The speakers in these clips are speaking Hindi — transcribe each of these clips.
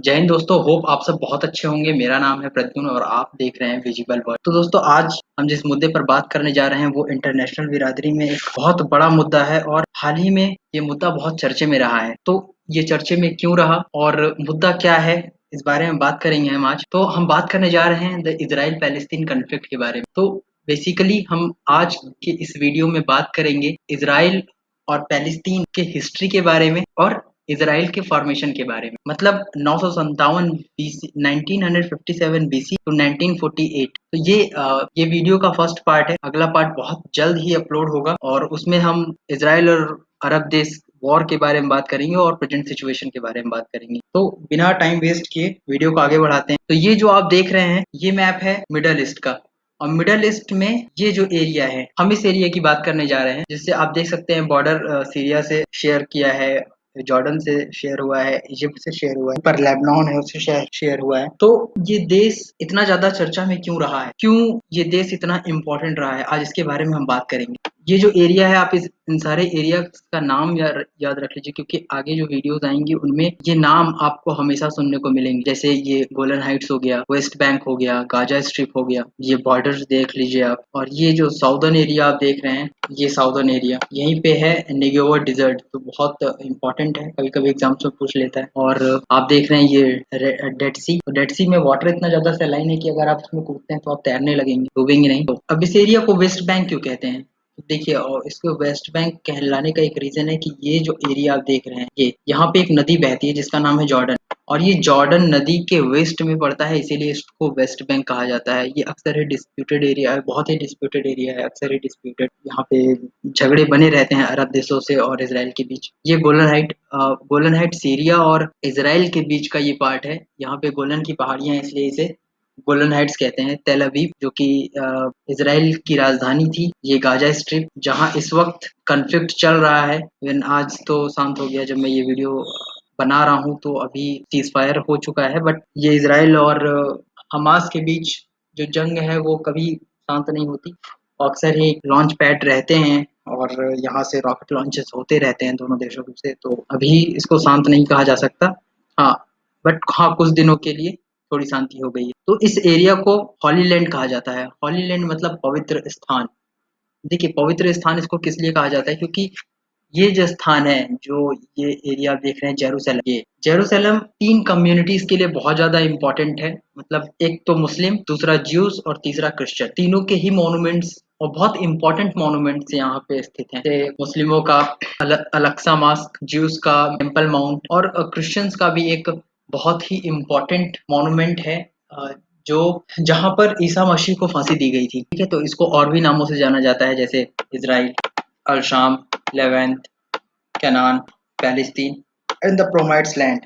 जय हिंद दोस्तों, होप आप सब बहुत अच्छे होंगे। मेरा नाम है प्रद्युम्न और आप देख रहे हैं विजिबल वर्ल्ड। तो दोस्तों, आज हम जिस मुद्दे पर बात करने जा रहे हैं वो इंटरनेशनल बिरादरी में एक बहुत बड़ा मुद्दा है और हाल ही में ये मुद्दा बहुत चर्चे में रहा है। तो ये चर्चे में क्यों रहा और मुद्दा क्या है, इस बारे में बात करेंगे हम आज। तो हम बात करने जा रहे हैं द इजराइल पैलेस्तीन कॉन्फ्लिक्ट के बारे में। तो बेसिकली हम आज के इस वीडियो में बात करेंगे इजराइल और पैलेस्तीन के हिस्ट्री के बारे में और इजराइल के फॉर्मेशन के बारे में। मतलब 957 बीसी 1957 बीसी टू 1948। तो ये वीडियो का फर्स्ट पार्ट है। अगला पार्ट बहुत जल्द ही अपलोड होगा और उसमें हम इजराइल और अरब देश वॉर के बारे में बात करेंगे और प्रेजेंट सिचुएशन के बारे में बात करेंगे। तो बिना टाइम वेस्ट किए वीडियो को आगे बढ़ाते हैं। तो ये जो आप देख रहे हैं ये मैप है मिडल ईस्ट का। और मिडल ईस्ट में ये जो एरिया है, हम इस एरिया की बात करने जा रहे हैं जिससे आप देख सकते हैं बॉर्डर सीरिया से शेयर किया है, जॉर्डन से शेयर हुआ है, इजिप्ट से शेयर हुआ है, पर लेबनान है उससे शेयर हुआ है। तो ये देश इतना ज्यादा चर्चा में क्यों रहा है, क्यों ये देश इतना इम्पोर्टेंट रहा है, आज इसके बारे में हम बात करेंगे। ये जो एरिया है, आप इन सारे एरिया का नाम याद रख लीजिए क्योंकि आगे जो वीडियोस आएंगी उनमें ये नाम आपको हमेशा सुनने को मिलेंगे। जैसे ये गोलन हाइट्स हो गया, वेस्ट बैंक हो गया, गाजा स्ट्रिप हो गया, ये बॉर्डर्स देख लीजिए आप। और ये जो साउदर्न एरिया आप देख रहे हैं, ये साउदर्न एरिया यहीं पे है नेगेवर डिजर्ट। तो बहुत इंपॉर्टेंट है, कभी कभी एग्जाम्स में पूछ लेता है। और आप देख रहे हैं ये डेड सी। तो डेड सी में वाटर इतना ज्यादा सैलाइन है कि अगर आप उसमें कूदते हैं तो आप तैरने लगेंगे, डूबेंगे नहीं। तो अब इस एरिया को वेस्ट बैंक क्यों कहते हैं? देखिए, और इसको वेस्ट बैंक कहलाने का एक रीजन है कि ये जो एरिया आप देख रहे हैं, ये यहाँ पे एक नदी बहती है जिसका नाम है जॉर्डन। और ये जॉर्डन नदी के वेस्ट में पड़ता है, इसीलिए इसको वेस्ट बैंक कहा जाता है। ये अक्सर ही डिस्प्यूटेड एरिया है, बहुत ही डिस्प्यूटेड एरिया है, अक्सर ही डिस्प्यूटेड। यहाँ पे झगड़े बने रहते हैं अरब देशों से और इसराइल के बीच। ये गोलन हाइट सीरिया और इसराइल के बीच का ये पार्ट है। यहाँ पे गोलन की पहाड़ियां हैं, इसलिए इसे गोलन हाइट्स कहते हैं। तेल अवीव जो कि इसराइल की राजधानी थी, ये गाजा स्ट्रिप जहां इस वक्त कॉन्फ्लिक्ट चल रहा है। लेकिन आज तो शांत हो गया, जब मैं ये वीडियो बना रहा हूँ तो अभी सीज फायर हो चुका है। बट ये इसराइल और हमास के बीच जो जंग है वो कभी शांत नहीं होती। अक्सर ही लॉन्च पैड रहते हैं और यहाँ से रॉकेट लॉन्चेस होते रहते हैं दोनों देशों से। तो अभी इसको शांत नहीं कहा जा सकता। हाँ, बट हाँ, कुछ दिनों के लिए थोड़ी शांति हो गई है। तो इस एरिया को हॉली लैंड कहा जाता है। हॉली लैंड मतलब पवित्र स्थान। देखिए, पवित्र स्थान इसको किस लिए कहा जाता है, क्योंकि ये जो स्थान है, जो ये एरिया आप देख रहे हैं जेरूसलम, ये जेरूसलम 3 कम्युनिटीज के लिए बहुत ज्यादा इंपॉर्टेंट है। मतलब एक तो मुस्लिम, दूसरा ज्यूज और तीसरा क्रिश्चियन। तीनों के ही मॉन्यूमेंट्स और बहुत इंपॉर्टेंट मॉन्यूमेंट्स यहाँ पे स्थित हैं। जैसे मुस्लिमों का अलक्सा मास्क, ज्यूज का टेम्पल माउंट और क्रिश्चियंस का भी एक बहुत ही इम्पोर्टेंट मॉन्यूमेंट है, जो जहां पर ईसा मसीह को फांसी दी गई थी। ठीक है, तो इसको और भी नामों से जाना जाता है, जैसे Israel, Al Sham, Levant, Canaan, Palestine and the promised land.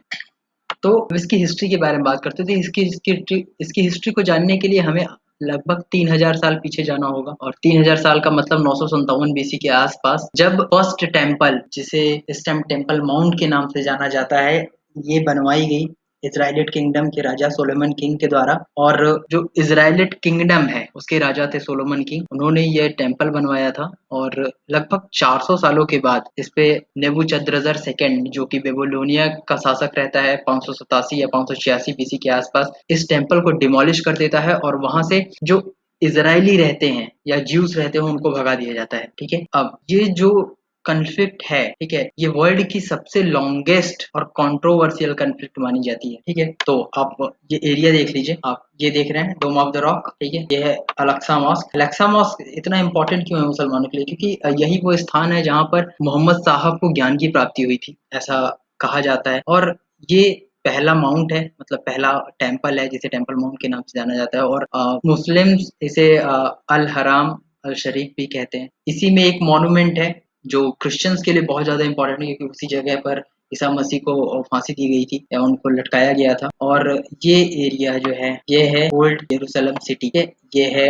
तो इसकी हिस्ट्री के बारे में बात करते थे। इसकी हिस्ट्री को जानने के लिए हमें लगभग 3000 साल पीछे जाना होगा। और 3000 साल का मतलब 957 बीसी के आसपास, जब फर्स्ट टेम्पल, जिसे इस टाइम टेम्पल माउंट के नाम से जाना जाता है, ये बनवाई गई इजराइलिट किंगडम के राजा सोलोमन किंग के द्वारा। और जो इजराइलिट किंगडम है उसके राजा थे सोलोमन किंग, उन्होंने ये टेम्पल बनवाया था। और लगभग 400 सालों के बाद इस पे नेबूचद्रेजर सेकंड, जो कि बेबीलोनिया का शासक रहता है 587 या 586 बीसी के आसपास, इस टेम्पल को डिमोलिश कर देता है और वहां से जो इजरायली रहते हैं या ज्यूज रहते हैं उनको भगा दिया जाता है। ठीक है, अब ये जो कॉन्फ्लिक्ट है, ठीक है, ये वर्ल्ड की सबसे लॉन्गेस्ट और कंट्रोवर्शियल कॉन्फ्लिक्ट मानी जाती है। ठीक है, तो आप ये एरिया देख लीजिए। आप ये देख रहे हैं डोम ऑफ द रॉक, ठीक है, ये है अलेक्सा मॉस्क। अलेक्सा मॉस्क इतना इंपॉर्टेंट क्यों है मुसलमानों के लिए? क्योंकि यही वो स्थान है जहाँ पर मोहम्मद साहब को ज्ञान की प्राप्ति हुई थी, ऐसा कहा जाता है। और ये पहला माउंट है, मतलब पहला टेम्पल है जिसे टेम्पल माउंट के नाम से जाना जाता है। और मुस्लिम्स इसे अल हराम अल शरीफ भी कहते हैं। इसी में एक मॉन्यूमेंट है जो क्रिश्चियंस के लिए बहुत ज्यादा इंपॉर्टेंट है, क्योंकि उसी जगह पर ईसा मसीह को फांसी दी गई थी या उनको लटकाया गया था। और ये एरिया जो है, ये है ओल्ड जेरूसलम सिटी के, ये है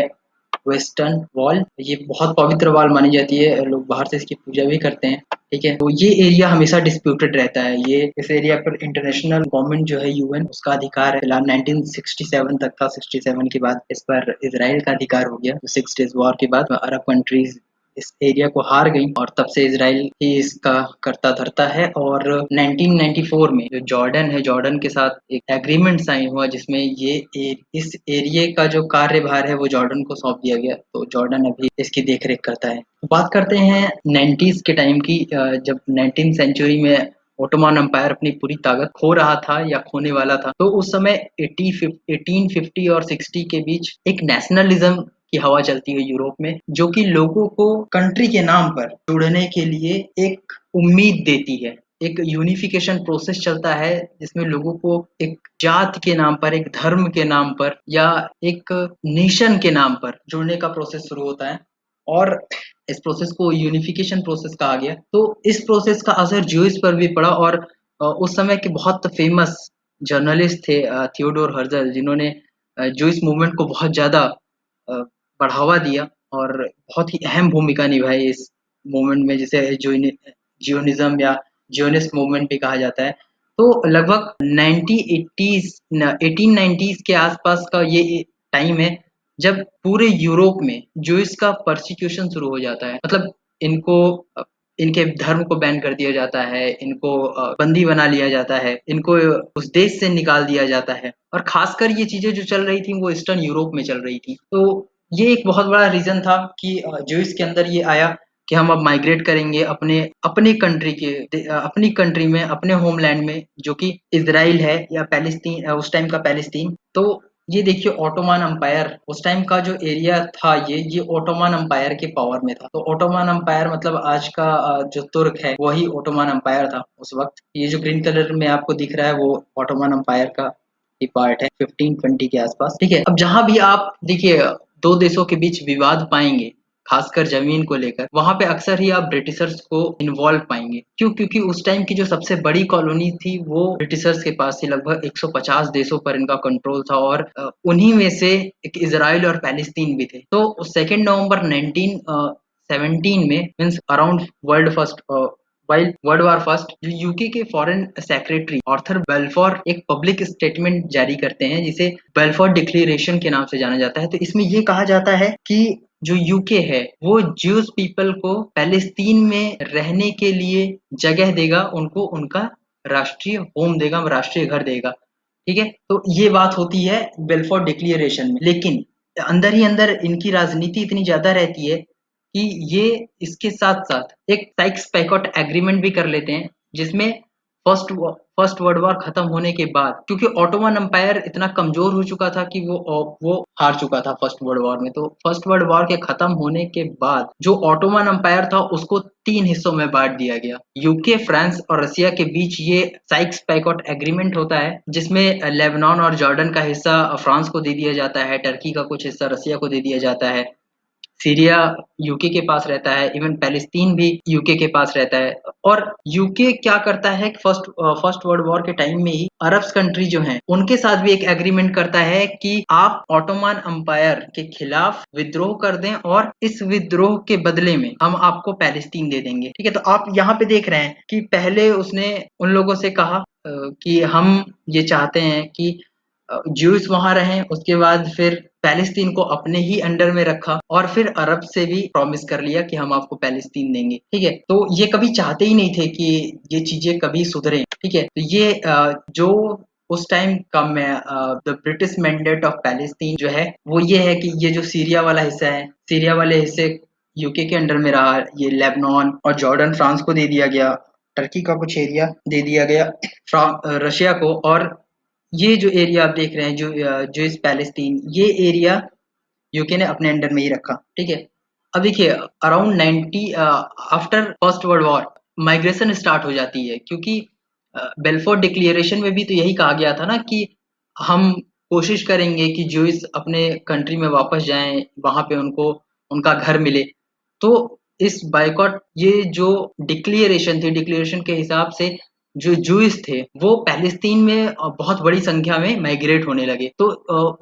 वेस्टर्न वॉल। ये बहुत पवित्र वॉल मानी जाती है, लोग बाहर से इसकी पूजा भी करते हैं। ठीक है, तो ये एरिया हमेशा डिस्प्यूटेड रहता है। ये इस एरिया पर इंटरनेशनल गवर्नमेंट जो है, यूएन, उसका अधिकार है। फिलहाल 1967 तक था, 67 के बाद इस पर इसराइल का अधिकार हो गया। 6 डेज वॉर के बाद अरब कंट्रीज इस एरिया को हार गई और तब से इजराइल ही इसका करता धरता है। और 1994 में जो जॉर्डन है, जॉर्डन के साथ एक एग्रीमेंट साइन हुआ जिसमें इस एरिया का जो कार्यभार है वो जॉर्डन को सौंप दिया गया। तो जॉर्डन अभी इसकी देखरेख करता है। बात करते हैं 90s के टाइम की, जब 19th सेंचुरी में ओटोमन एम्पायर अपनी पूरी ताकत खो रहा था या खोने वाला था, तो उस समय 1850 और 60 के बीच एक नेशनलिज्म की हवा चलती है यूरोप में, जो कि लोगों को कंट्री के नाम पर जुड़ने के लिए एक उम्मीद देती है। एक यूनिफिकेशन प्रोसेस चलता है जिसमें लोगों को एक जात के नाम पर, एक धर्म के नाम पर या एक नेशन के नाम पर जुड़ने का प्रोसेस शुरू होता है और इस प्रोसेस को यूनिफिकेशन प्रोसेस कहा गया। तो इस प्रोसेस का असर ज्यूइश पर भी पड़ा और उस समय के बहुत फेमस जर्नलिस्ट थे थियोडोर हर्जल, जिन्होंने ज्यूइश मूवमेंट को बहुत ज़्यादा अ, बढ़ावा दिया और बहुत ही अहम भूमिका निभाई इस मूवमेंट में, जिसे जियोनिज्म या जियोनिस्ट मूवमेंट भी कहा जाता है। तो लगभग 1980s 1890s के आसपास का ये टाइम है जब पूरे यूरोप में ज्यूइश का परसिक्यूशन शुरू हो जाता है। मतलब इनको इनके धर्म को बैन कर दिया जाता है, इनको बंदी बना लिया जाता है, इनको उस देश से निकाल दिया जाता है और खासकर ये चीज़ें जो चल रही थी वो ईस्टर्न यूरोप में चल रही थी। तो ये एक बहुत बड़ा रीज़न था कि ज्यूइश के अंदर ये आया कि हम अब माइग्रेट करेंगे अपने अपने कंट्री अपनी कंट्री में, अपने होमलैंड में, जो कि इज़राइल है या पैलेस्तीन, उस टाइम का पैलेस्तीन। तो ये देखिए ऑटोमन एम्पायर उस टाइम का जो एरिया था, ये ऑटोमन एम्पायर के पावर में था। तो ऑटोमन एम्पायर मतलब आज का जो तुर्क है वही ऑटोमन एम्पायर था उस वक्त। ये जो ग्रीन कलर में आपको दिख रहा है वो ऑटोमन एम्पायर का ही पार्ट है 1520 के आसपास, ठीक है। अब जहां भी आप देखिए दो देशों के बीच विवाद पाएंगे, खासकर जमीन को लेकर, वहां पे अक्सर ही आप ब्रिटिशर्स को इन्वॉल्व पाएंगे। क्यों? क्योंकि उस टाइम की जो सबसे बड़ी कॉलोनी थी वो ब्रिटिशर्स के पास थी। लगभग 150 देशों पर इनका कंट्रोल था और उन्हीं में से एक इजराइल और पैलेस्तीन भी थे। तो 2 नवंबर 1917 में means around world war first, UK के फॉरेन सेक्रेटरी आर्थर बेल्फोर एक पब्लिक स्टेटमेंट जारी करते हैं जिसे बेल्फोर डिक्लेरेशन के नाम से जाना जाता है। तो इसमें ये कहा जाता है कि जो यूके है वो ज्यूज पीपल को पैलेस्तीन में रहने के लिए जगह देगा, उनको उनका राष्ट्रीय होम देगा, राष्ट्रीय घर देगा, ठीक है। तो ये बात होती है बेल्फोर डिक्लेरेशन में। लेकिन अंदर ही अंदर इनकी राजनीति इतनी ज्यादा रहती है कि ये इसके साथ-साथ एक साइक्स-पिकोट एग्रीमेंट भी कर लेते हैं, जिसमें फर्स्ट वर्ल्ड वॉर खत्म होने के बाद, क्योंकि ऑटोमन एम्पायर इतना कमज़ोर हो चुका था कि वो हार चुका था फर्स्ट वर्ल्ड वॉर में। तो फर्स्ट वर्ल्ड वॉर के खत्म होने के बाद जो ऑटोमन एम्पायर था उसको 3 हिस्सों में बाँट दिया गया। यूके, फ्रांस और रसिया के बीच ये साइक्स-पिकोट एग्रीमेंट होता है, जिसमें लेबनान और जॉर्डन का हिस्सा फ्रांस को दे दिया जाता है, टर्की का कुछ हिस्सा रसिया को दे दिया जाता है। सीरिया यूके के पास रहता है, इवन पैलेस्तीन भी यूके के पास रहता है। और यूके क्या करता है कि फर्स्ट वर्ल्ड वॉर के टाइम में ही अरब्स कंट्री जो हैं उनके साथ भी एक एग्रीमेंट करता है कि आप ऑटोमन एम्पायर के खिलाफ विद्रोह कर दें और इस विद्रोह के बदले में हम आपको पैलेस्तीन दे देंगे, ठीक है। तो आप यहाँ पे देख रहे हैं कि पहले उसने उन लोगों से कहा कि हम ये चाहते हैं कि ज्यूस वहां रहें, उसके बाद फिर पैलेस्तीन को अपने ही अंडर में रखा और फिर अरब से भी प्रॉमिस कर लिया कि हम आपको पैलेस्तीन देंगे, ठीक है। तो ये कभी चाहते ही नहीं थे कि ये चीजें कभी सुधरे, ठीक है। तो ये जो उस टाइम का the British mandate of Palestine जो है वो ये है कि ये जो सीरिया वाला हिस्सा है, सीरिया वाले हिस्से यूके के अंडर में रहा, ये लेबनान और जॉर्डन फ्रांस को दे दिया गया, टर्की का कुछ एरिया दे दिया गया रशिया को, और ये जो एरिया आप देख रहे हैं जो इस पैलेस्तीन, ये एरिया यूके ने अपने अंडर में ही रखा, ठीक है। अब देखिए around 90 after first world war migration start हो जाती है, क्योंकि बेल्फोर डिक्लेरेशन में भी तो यही कहा गया था ना कि हम कोशिश करेंगे कि ज्यूइश अपने कंट्री में वापस जाएं, वहां पे उनको उनका घर मिले। तो इस बायकॉट, ये जो डिक्लेरेशन थी, डिक्लेरेशन के हिसाब से जो ज्यूइश थे वो पैलेस्तीन में बहुत बड़ी संख्या में माइग्रेट होने लगे। तो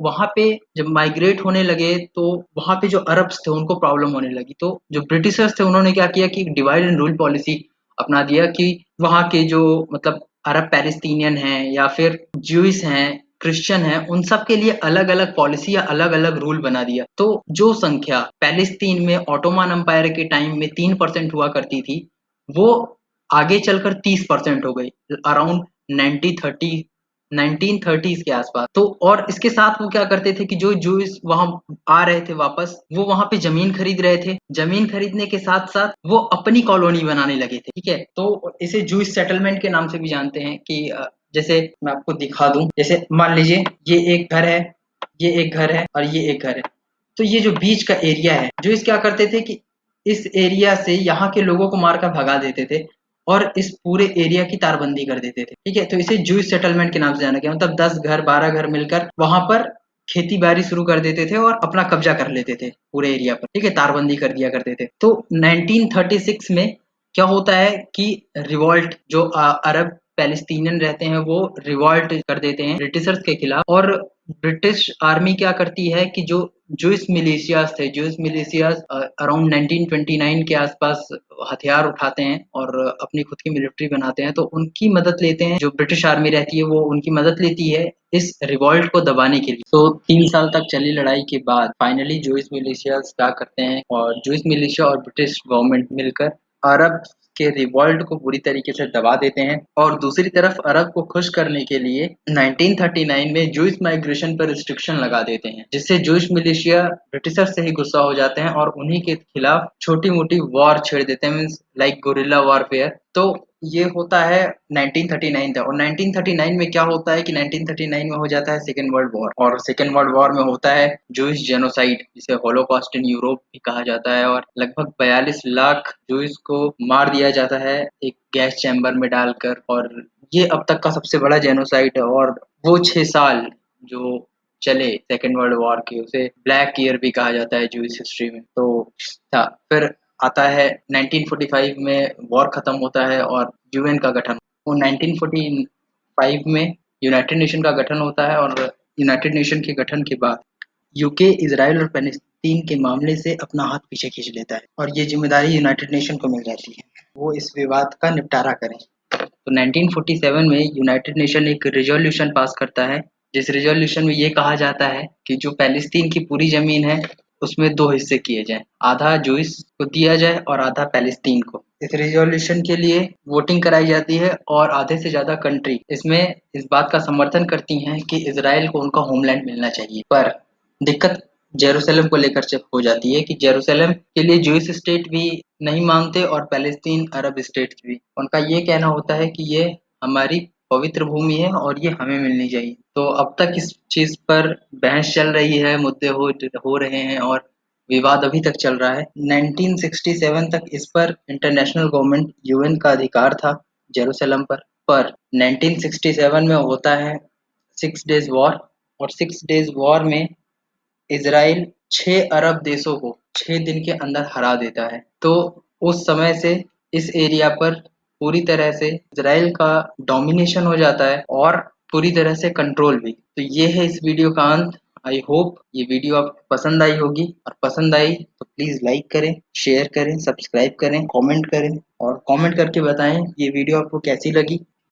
वहां पे जब माइग्रेट होने लगे तो वहां पे जो अरब्स थे उनको प्रॉब्लम होने लगी। तो जो ब्रिटिशर्स थे उन्होंने क्या किया कि डिवाइड एंड रूल पॉलिसी अपना दिया कि वहाँ के जो मतलब अरब पैलेस्टीनियन हैं या फिर ज्यूइश हैं, क्रिश्चियन हैं उन सब के लिए अलग-अलग पॉलिसी या अलग-अलग रूल बना दिया। तो जो संख्या पैलेस्तीन में ऑटोमन एम्पायर के टाइम में 3% हुआ करती थी, वो आगे चलकर 30% हो गई। अराउंड 90-30 1930s के आसपास। तो और इसके साथ वो क्या करते थे कि जो जूस वहाँ आ रहे थे वापस, वो वहाँ पे ज़मीन खरीद रहे थे। ज़मीन खरीदने के साथ-साथ वो अपनी कॉलोनी बनाने लगे थे, ठीक है? तो इसे जूस सेटलमेंट के नाम से भी जानते हैं कि जैसे मैं आपको दिखा दूँ, जैसे मान लीजिए ये एक घर है, ये एक घर है और ये एक घर है। तो ये जो बीच का एरिया है, जूस क्या करते थे कि इस एरिया से यहाँ के लोगों को मारकर भगा देते थे और इस पूरे एरिया की तारबंदी कर देते थे, ठीक है? तो इसे जूस सेटलमेंट के नाम से जाना गया। मतलब 10 घर, 12 घर मिलकर वहाँ पर खेती-बाड़ी शुरू कर देते थे और अपना कब्ज़ा कर लेते थे पूरे एरिया पर, ठीक है? तारबंदी कर दिया करते थे। तो 1936 में क्या होता है कि रिवॉल्ट जो अरब पैलेस्टीनियन रहते हैं वो रिवॉल्ट कर देते हैं ब्रिटिशर्स के खिलाफ और ब्रिटिश आर्मी क्या करती है कि जो जूस मिलिशियाज थे, जूस मिलिशियाज अराउंड 1929 के आसपास हथियार उठाते हैं और अपनी खुद की मिलिट्री बनाते हैं, तो उनकी मदद लेते हैं। जो ब्रिटिश आर्मी रहती है वो उनकी मदद लेती है इस रिवॉल्ट को दबाने के लिए। तो 3 साल तक चली लड़ाई के बाद फाइनली जूस मिलिशियाज क्या करते हैं और जूस मिलिशिया और ब्रिटिश गवर्नमेंट मिलकर अरब के रिवॉल्ट को पूरी तरीके से दबा देते हैं और दूसरी तरफ अरब को खुश करने के लिए 1939 में जूस माइग्रेशन पर रिस्ट्रिक्शन लगा देते हैं, जिससे जूस मिलिशिया ब्रिटिशर से ही गुस्सा हो जाते हैं और उन्हीं के खिलाफ छोटी-मोटी वॉर छेड़ देते हैं, मीन्स लाइक गुरिल्ला वॉरफेयर। तो ये होता है 1939 तक और 1939 में क्या होता है कि 1939 में हो जाता है सेकेंड वर्ल्ड वॉर और सेकेंड वर्ल्ड वॉर में होता है जूस जेनोसाइड, जिसे होलोकॉस्ट इन यूरोप भी कहा जाता है और लगभग 42 लाख जूस को मार दिया जाता है एक गैस चैम्बर में डालकर और ये अब तक का सबसे बड़ा जेनोसाइड है और वो 6 साल जो चले सेकेंड वर्ल्ड वॉर के उसे ब्लैक ईयर भी कहा जाता है जूस हिस्ट्री में। तो था फिर आता है 1945 में वॉर खत्म होता है और यूएन का गठन। वो 1945 में यूनाइटेड नेशन का गठन होता है और यूनाइटेड नेशन के गठन के बाद यूके इजराइल और पैलेस्तीन के मामले से अपना हाथ पीछे खींच लेता है और ये जिम्मेदारी यूनाइटेड नेशन को मिल जाती है, वो इस विवाद का निपटारा करें। तो 1947 में यूनाइटेड नेशन एक रिजोल्यूशन पास करता है, जिस रिजोल्यूशन में ये कहा जाता है कि जो पैलेस्तीन की पूरी ज़मीन है, उसमें 2 हिस्से किए जाएँ। आधा जूइस को दिया जाए और आधा पैलेस्तीन को। इस रिजोल्यूशन के लिए वोटिंग कराई जाती है और आधे से ज़्यादा कंट्री इसमें इस बात का समर्थन करती हैं कि इज़राइल को उनका होमलैंड मिलना चाहिए। पर दिक्कत जेरूसलम को लेकर जब हो जाती है कि जेरूसलम के लिए जूइश स्टेट भी नहीं मानते और पैलेस्तीन अरब स्टेट्स भी। उनका ये कहना होता है कि ये हमारी पवित्र भूमि है और ये हमें मिलनी चाहिए। तो अब तक इस चीज़ पर बहस चल रही है, मुद्दे हो रहे हैं और विवाद अभी तक चल रहा है। 1967 तक इस पर इंटरनेशनल गवर्नमेंट यूएन का अधिकार था जेरूसलम पर 1967 में होता है 6 डेज़ वॉर और 6 डेज़ वॉर में इज़राइल 6 अरब देशों को 6 दिन के अंदर हरा देता है। तो उस समय से इस एरिया पर पूरी तरह से इज़राइल का डोमिनेशन हो जाता है और पूरी तरह से कंट्रोल भी। तो ये है इस वीडियो का अंत। आई होप ये वीडियो आपको पसंद आई होगी और पसंद आई तो प्लीज़ लाइक करें, शेयर करें, सब्सक्राइब करें, कमेंट करें और कमेंट करके बताएं ये वीडियो आपको कैसी लगी।